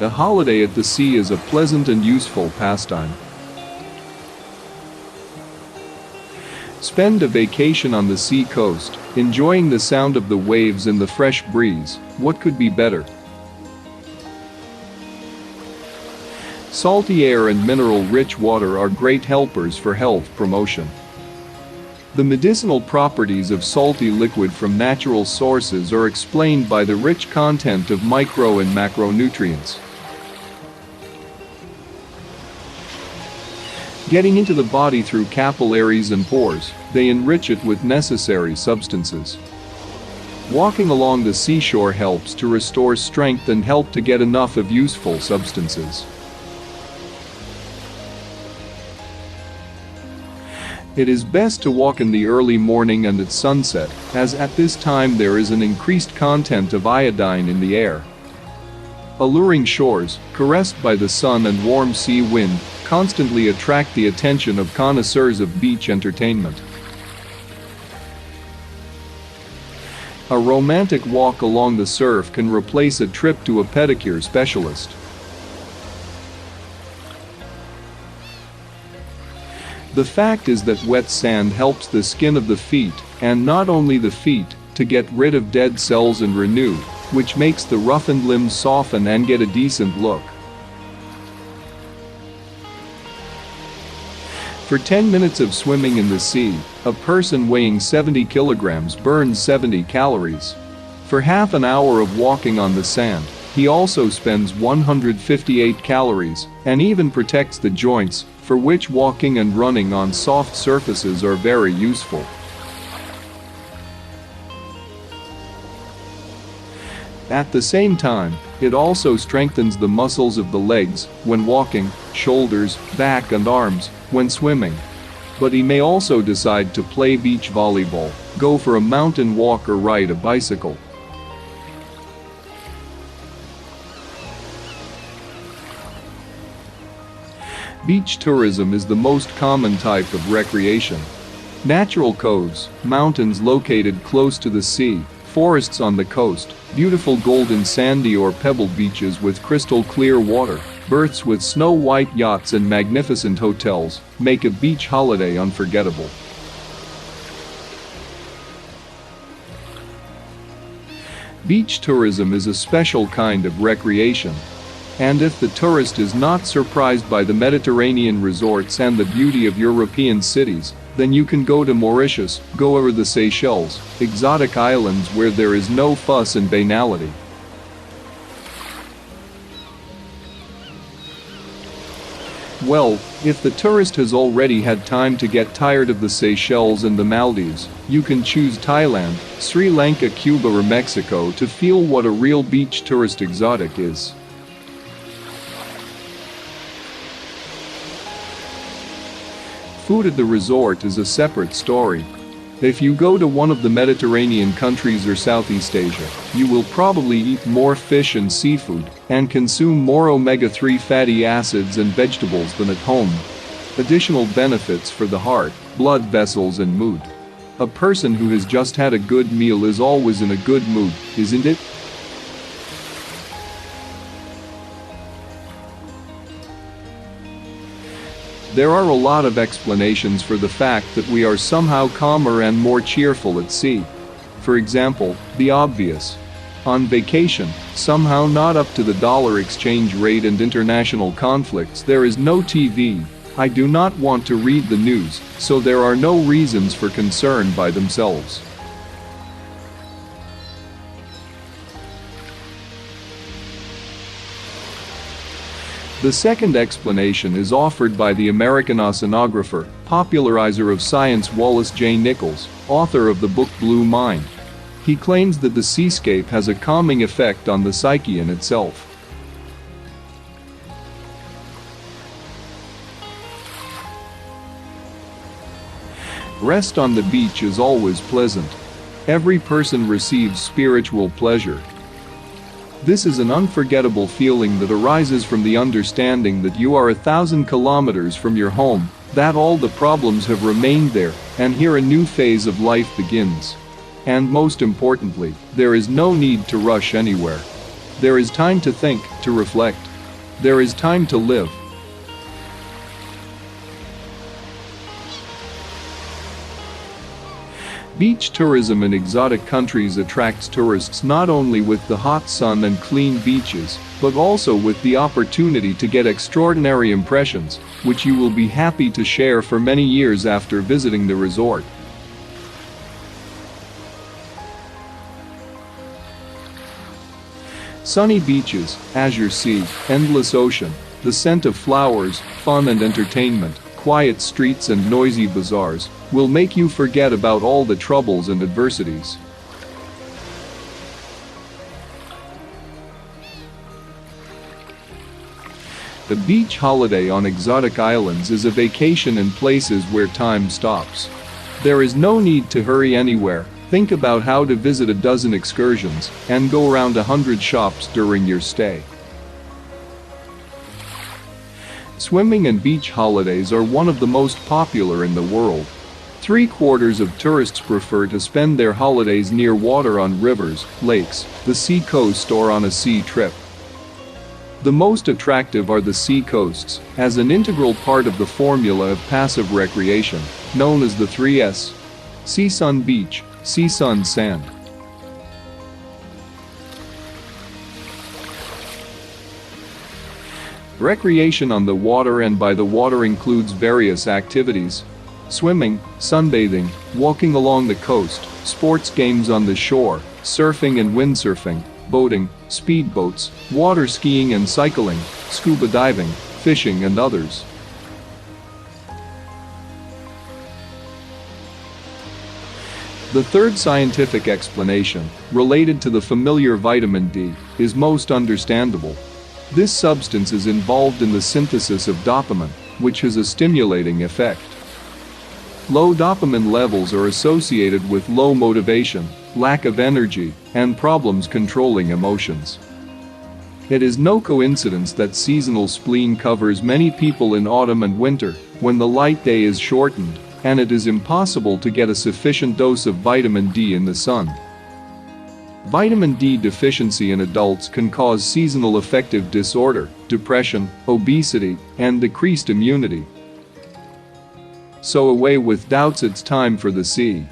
A holiday at the sea is a pleasant and useful pastime. Spend a vacation on the sea coast, enjoying the sound of the waves and the fresh breeze. What could be better? Salty air and mineral-rich water are great helpers for health promotion. The medicinal properties of salty liquid from natural sources are explained by the rich content of micro and macronutrients. Getting into the body through capillaries and pores, they enrich it with necessary substances. Walking along the seashore helps to restore strength and help to get enough of useful substances. It is best to walk in the early morning and at sunset, as at this time there is an increased content of iodine in the air. Alluring shores, caressed by the sun and warm sea wind, constantly attract the attention of connoisseurs of beach entertainment. A romantic walk along the surf can replace a trip to a pedicure specialist. The fact is that wet sand helps the skin of the feet, and not only the feet, to get rid of dead cells and renew, which makes the roughened limbs soften and get a decent look. For 10 minutes of swimming in the sea, a person weighing 70 kilograms burns 70 calories. For half an hour of walking on the sand, he also spends 158 calories, and even protects the joints, for which walking and running on soft surfaces are very useful. At the same time, it also strengthens the muscles of the legs when walking, shoulders, back and arms when swimming. But he may also decide to play beach volleyball, go for a mountain walk or ride a bicycle. Beach tourism is the most common type of recreation. Natural coves, mountains located close to the sea, forests on the coast, beautiful golden sandy or pebbled beaches with crystal clear water, berths with snow-white yachts and magnificent hotels make a beach holiday unforgettable. Beach tourism is a special kind of recreation. And if the tourist is not surprised by the Mediterranean resorts and the beauty of European cities, then you can go to Mauritius, go over the Seychelles, exotic islands where there is no fuss and banality. Well, if the tourist has already had time to get tired of the Seychelles and the Maldives, you can choose Thailand, Sri Lanka, Cuba or Mexico to feel what a real beach tourist exotic is. Food at the resort is a separate story. If you go to one of the Mediterranean countries or Southeast Asia, you will probably eat more fish and seafood and consume more omega-3 fatty acids and vegetables than at home. Additional benefits for the heart, blood vessels and mood. A person who has just had a good meal is always in a good mood, isn't it? There are a lot of explanations for the fact that we are somehow calmer and more cheerful at sea. For example, the obvious. On vacation, somehow not up to the dollar exchange rate and international conflicts, there is no TV. I do not want to read the news, so there are no reasons for concern by themselves. The second explanation is offered by the American oceanographer, popularizer of science Wallace J. Nichols, author of the book Blue Mind. He claims that the seascape has a calming effect on the psyche in itself. Rest on the beach is always pleasant. Every person receives spiritual pleasure. This is an unforgettable feeling that arises from the understanding that you are 1,000 kilometers from your home, that all the problems have remained there, and here a new phase of life begins. And most importantly, there is no need to rush anywhere. There is time to think, to reflect, There is time to live. Beach tourism in exotic countries attracts tourists not only with the hot sun and clean beaches, but also with the opportunity to get extraordinary impressions, which you will be happy to share for many years after visiting the resort. Sunny beaches, azure sea, endless ocean, the scent of flowers, fun and entertainment, quiet streets and noisy bazaars will make you forget about all the troubles and adversities. The beach holiday on exotic islands is a vacation in places where time stops. There is no need to hurry anywhere. Think about how to visit a dozen excursions and go around 100 shops during your stay. Swimming and beach holidays are one of the most popular in the world. 3/4 of tourists prefer to spend their holidays near water on rivers, lakes, the sea coast or on a sea trip. The most attractive are the sea coasts, as an integral part of the formula of passive recreation, known as the 3S. Sea Sun Beach, Sea Sun Sand. Recreation on the water and by the water includes various activities: swimming, sunbathing, walking along the coast, sports games on the shore, surfing and windsurfing, boating, speedboats, water skiing and cycling, scuba diving, fishing and others. The third scientific explanation, related to the familiar vitamin D, is most understandable. This substance is involved in the synthesis of dopamine, which has a stimulating effect. Low dopamine levels are associated with low motivation, lack of energy, and problems controlling emotions. It is no coincidence that seasonal spleen covers many people in autumn and winter, when the light day is shortened, and it is impossible to get a sufficient dose of vitamin D in the sun. Vitamin D deficiency in adults can cause seasonal affective disorder, depression, obesity, and decreased immunity. So away with doubts, it's time for the sea.